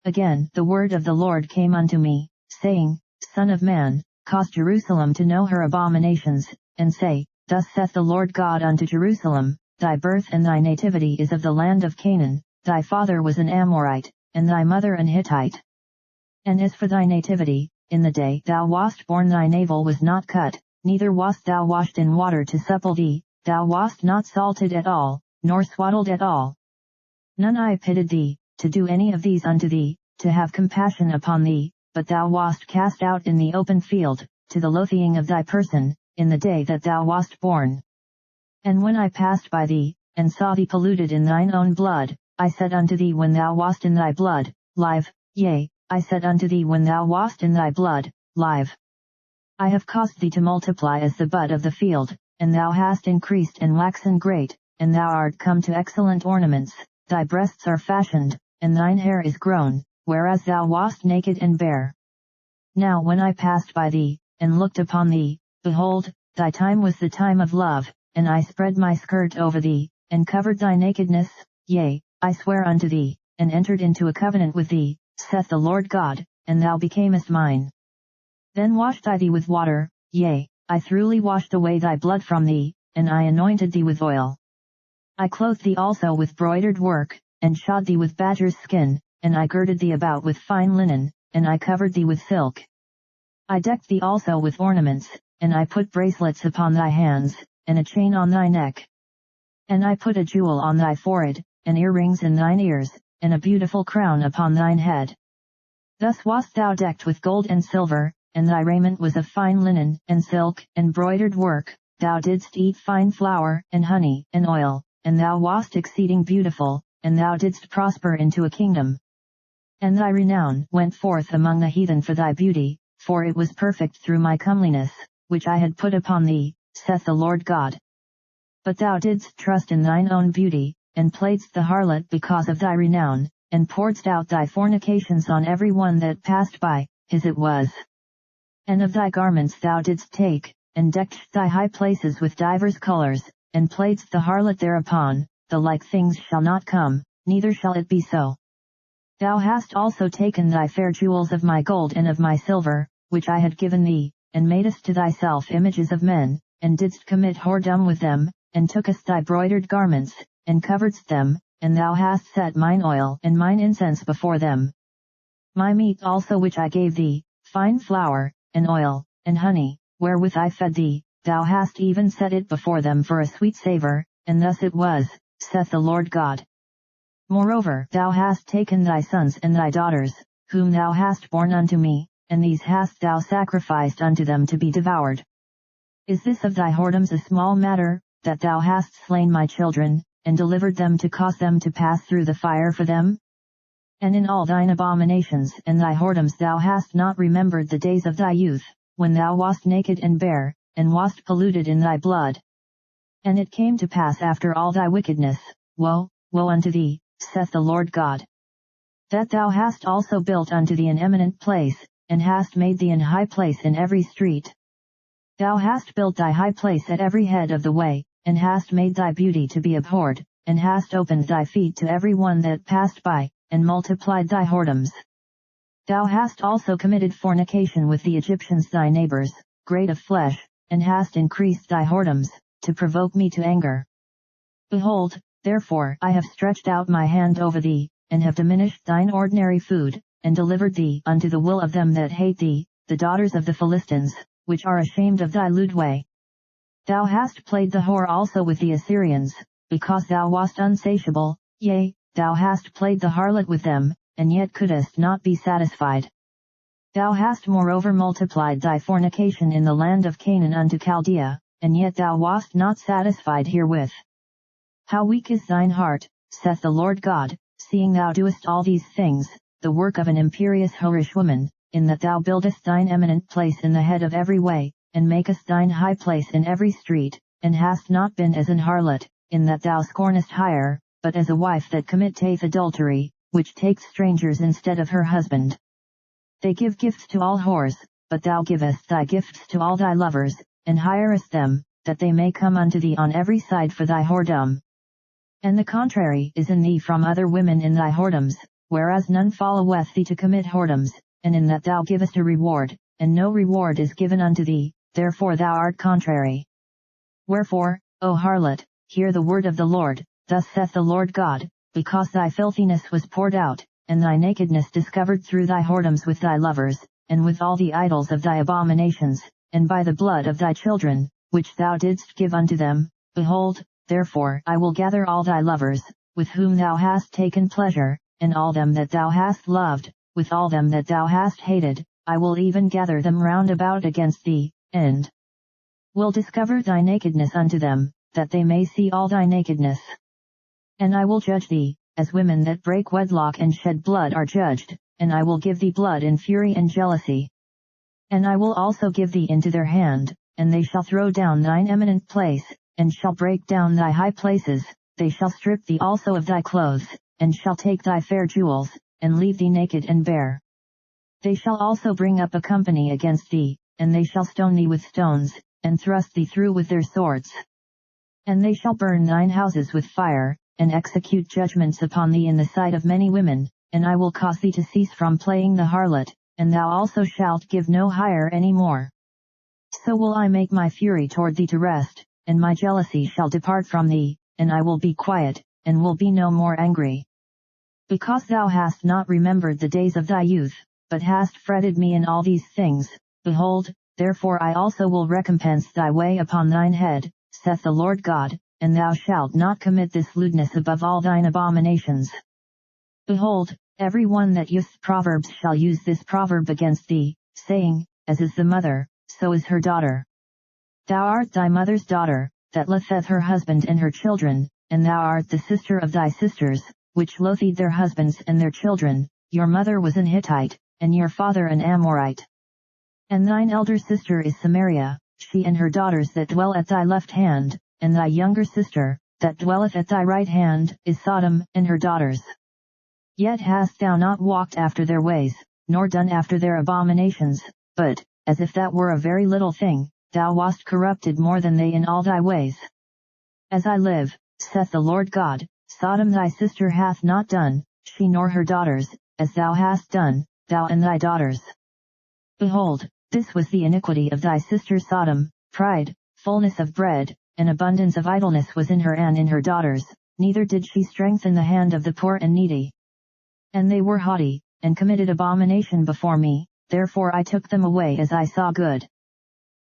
Again the word of the Lord came unto me, saying, Son of man, cause Jerusalem to know her abominations, and say, Thus saith the Lord God unto Jerusalem, Thy birth and thy nativity is of the land of Canaan, thy father was an Amorite, and thy mother an Hittite. And as for thy nativity, in the day thou wast born thy navel was not cut, neither wast thou washed in water to supple thee, thou wast not salted at all, nor swaddled at all. None eye pitied thee, to do any of these unto thee, to have compassion upon thee, but thou wast cast out in the open field, to the loathing of thy person, in the day that thou wast born. And when I passed by thee, and saw thee polluted in thine own blood, I said unto thee when thou wast in thy blood, Live, yea, I said unto thee when thou wast in thy blood, Live. I have caused thee to multiply as the bud of the field, and thou hast increased and waxen great, and thou art come to excellent ornaments, thy breasts are fashioned, and thine hair is grown, whereas thou wast naked and bare. Now when I passed by thee, and looked upon thee, behold, thy time was the time of love, and I spread my skirt over thee, and covered thy nakedness, yea, I swear unto thee, and entered into a covenant with thee, saith the Lord God, and thou becamest mine. Then washed I thee with water, yea, I thoroughly washed away thy blood from thee, and I anointed thee with oil. I clothed thee also with broidered work, and shod thee with badger's skin, and I girded thee about with fine linen, and I covered thee with silk. I decked thee also with ornaments, and I put bracelets upon thy hands, and a chain on thy neck. And I put a jewel on thy forehead, and earrings in thine ears, and a beautiful crown upon thine head. Thus wast thou decked with gold and silver, and thy raiment was of fine linen, and silk, and broidered work, thou didst eat fine flour, and honey, and oil, and thou wast exceeding beautiful, and thou didst prosper into a kingdom. And thy renown went forth among the heathen for thy beauty, for it was perfect through my comeliness, which I had put upon thee, saith the Lord God. But thou didst trust in thine own beauty, and playedst the harlot because of thy renown, and pouredst out thy fornications on every one that passed by, his it was. And of thy garments thou didst take, and deckedst thy high places with divers colors, and playedst the harlot thereupon, the like things shall not come, neither shall it be so. Thou hast also taken thy fair jewels of my gold and of my silver, which I had given thee, and madest to thyself images of men, and didst commit whoredom with them, and tookest thy broidered garments, and coveredst them, and thou hast set mine oil and mine incense before them. My meat also which I gave thee, fine flour, and oil, and honey, wherewith I fed thee, thou hast even set it before them for a sweet savor, and thus it was, saith the Lord God. Moreover thou hast taken thy sons and thy daughters, whom thou hast borne unto me, and these hast thou sacrificed unto them to be devoured. Is this of thy whoredoms a small matter, that thou hast slain my children, and delivered them to cause them to pass through the fire for them? And in all thine abominations and thy whoredoms thou hast not remembered the days of thy youth, when thou wast naked and bare, and wast polluted in thy blood. And it came to pass after all thy wickedness, woe, woe unto thee, saith the Lord God. That thou hast also built unto thee an eminent place, and hast made thee an high place in every street. Thou hast built thy high place at every head of the way, and hast made thy beauty to be abhorred, and hast opened thy feet to every one that passed by, and multiplied thy whoredoms. Thou hast also committed fornication with the Egyptians thy neighbors, great of flesh, and hast increased thy whoredoms, to provoke me to anger. Behold, therefore I have stretched out my hand over thee, and have diminished thine ordinary food, and delivered thee unto the will of them that hate thee, the daughters of the Philistines, which are ashamed of thy lewd way. Thou hast played the whore also with the Assyrians, because thou wast unsatiable, yea, thou hast played the harlot with them, and yet couldest not be satisfied. Thou hast moreover multiplied thy fornication in the land of Canaan unto Chaldea, and yet thou wast not satisfied herewith. How weak is thine heart, saith the Lord God, seeing thou doest all these things, the work of an imperious whorish woman, in that thou buildest thine eminent place in the head of every way, and makest thine high place in every street, and hast not been as an harlot, in that thou scornest hire, but as a wife that committeth adultery, which takes strangers instead of her husband. They give gifts to all whores, but thou givest thy gifts to all thy lovers, and hirest them, that they may come unto thee on every side for thy whoredom. And the contrary is in thee from other women in thy whoredoms, whereas none followeth thee to commit whoredoms, and in that thou givest a reward, and no reward is given unto thee, therefore thou art contrary. Wherefore, O harlot, hear the word of the Lord, thus saith the Lord God, because thy filthiness was poured out, and thy nakedness discovered through thy whoredoms with thy lovers, and with all the idols of thy abominations, and by the blood of thy children, which thou didst give unto them, behold, therefore I will gather all thy lovers, with whom thou hast taken pleasure, and all them that thou hast loved, with all them that thou hast hated, I will even gather them round about against thee, and will discover thy nakedness unto them, that they may see all thy nakedness. And I will judge thee, as women that break wedlock and shed blood are judged, and I will give thee blood in fury and jealousy. And I will also give thee into their hand, and they shall throw down thine eminent place, and shall break down thy high places, they shall strip thee also of thy clothes, and shall take thy fair jewels, and leave thee naked and bare. They shall also bring up a company against thee, and they shall stone thee with stones, and thrust thee through with their swords. And they shall burn thine houses with fire, and execute judgments upon thee in the sight of many women, and I will cause thee to cease from playing the harlot, and thou also shalt give no hire any more. So will I make my fury toward thee to rest, and my jealousy shall depart from thee, and I will be quiet, and will be no more angry. Because thou hast not remembered the days of thy youth, but hast fretted me in all these things, behold, therefore I also will recompense thy way upon thine head, saith the Lord God, and thou shalt not commit this lewdness above all thine abominations. Behold, every one that useth proverbs shall use this proverb against thee, saying, as is the mother, so is her daughter. Thou art thy mother's daughter, that loatheth her husband and her children, and thou art the sister of thy sisters, which loathed their husbands and their children. Your mother was an Hittite, and your father an Amorite. And thine elder sister is Samaria, she and her daughters that dwell at thy left hand, and thy younger sister, that dwelleth at thy right hand, is Sodom and her daughters. Yet hast thou not walked after their ways, nor done after their abominations, but, as if that were a very little thing, thou wast corrupted more than they in all thy ways. As I live, saith the Lord God, Sodom thy sister hath not done, she nor her daughters, as thou hast done, thou and thy daughters. Behold, this was the iniquity of thy sister Sodom, pride, fullness of bread, and abundance of idleness was in her and in her daughters, neither did she strengthen the hand of the poor and needy. And they were haughty, and committed abomination before me, therefore I took them away as I saw good.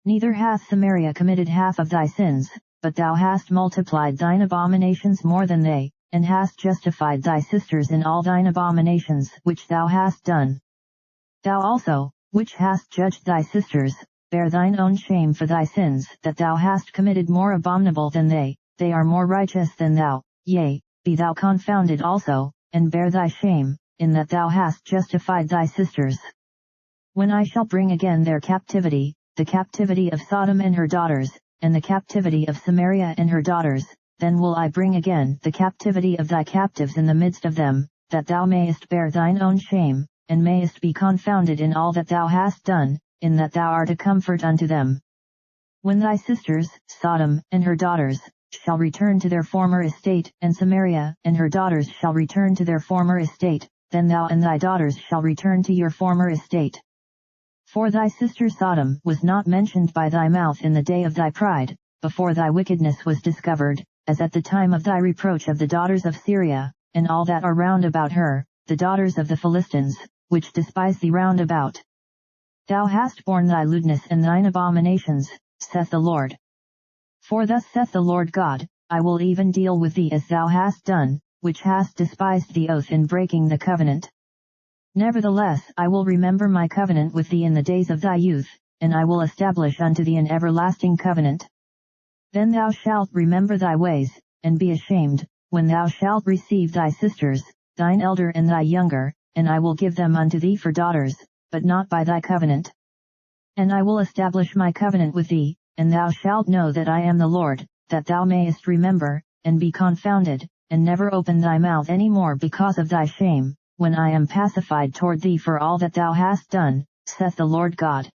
Neither hath Samaria committed half of thy sins, but thou hast multiplied thine abominations more than they, and hast justified thy sisters in all thine abominations which thou hast done. Thou also, which hast judged thy sisters, bear thine own shame for thy sins that thou hast committed more abominable than they are more righteous than thou, yea, be thou confounded also, and bear thy shame, in that thou hast justified thy sisters. When I shall bring again their captivity, the captivity of Sodom and her daughters, and the captivity of Samaria and her daughters, then will I bring again the captivity of thy captives in the midst of them, that thou mayest bear thine own shame, and mayest be confounded in all that thou hast done, in that thou art a comfort unto them. When thy sisters, Sodom and her daughters, shall return to their former estate, and Samaria and her daughters shall return to their former estate, then thou and thy daughters shall return to your former estate. For thy sister Sodom was not mentioned by thy mouth in the day of thy pride, before thy wickedness was discovered, as at the time of thy reproach of the daughters of Syria, and all that are round about her, the daughters of the Philistines, which despise thee round about. Thou hast borne thy lewdness and thine abominations, saith the Lord. For thus saith the Lord God, I will even deal with thee as thou hast done, which hast despised the oath in breaking the covenant. Nevertheless I will remember my covenant with thee in the days of thy youth, and I will establish unto thee an everlasting covenant. Then thou shalt remember thy ways, and be ashamed, when thou shalt receive thy sisters, thine elder and thy younger, and I will give them unto thee for daughters, but not by thy covenant. And I will establish my covenant with thee, and thou shalt know that I am the Lord, that thou mayest remember, and be confounded, and never open thy mouth any more because of thy shame, when I am pacified toward thee for all that thou hast done, saith the Lord God.